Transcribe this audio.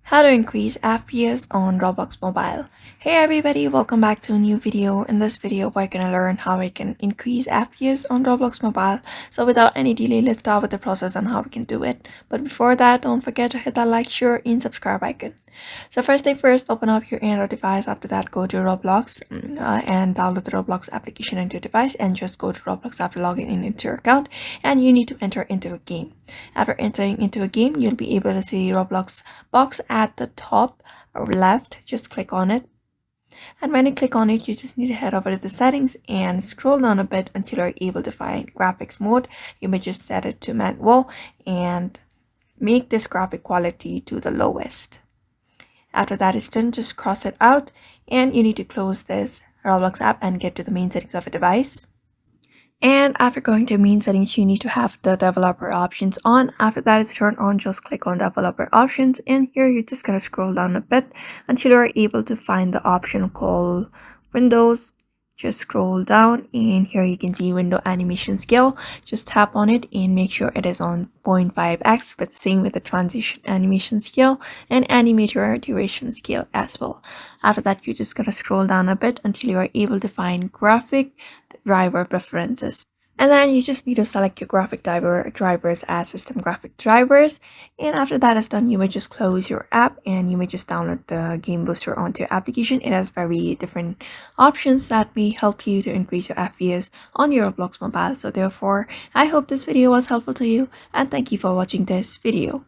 How to increase FPS on Roblox Mobile. Hey everybody, welcome back to a new video. In this video, we're gonna learn how we can increase FPS on Roblox Mobile. So without any delay, let's start with the process and how we can do it. But before that, don't forget to hit that like, share, and subscribe icon. So first thing first, open up your Android device. After that, go to Roblox and download the Roblox application into your device and just go to Roblox after logging in into your account, and you need to enter into a game. After entering into a game, you'll be able to see Roblox box at the top left. Just click on it. And when you click on it, you just need to head over to the settings and scroll down a bit until you're able to find graphics mode. You may just set it to manual and make this graphic quality to the lowest. After that is done, just cross it out and you need to close this Roblox app and get to the main settings of your device. And after going to main settings, you need to have the developer options on. After that is turned on, just click on developer options, and here you're just going to scroll down a bit until you're able to find the option called Windows. Just scroll down and here you can see window animation scale. Just tap on it and make sure it is on 0.5x, but same with the transition animation scale and animator duration scale as well. After that, you're just gonna scroll down a bit until you are able to find graphic driver preferences. And then you just need to select your graphic drivers as system graphic drivers. And after that is done, you may just close your app and you may just download the game booster onto your application. It has very different options that may help you to increase your FPS on your Roblox Mobile. So therefore, I hope this video was helpful to you and thank you for watching this video.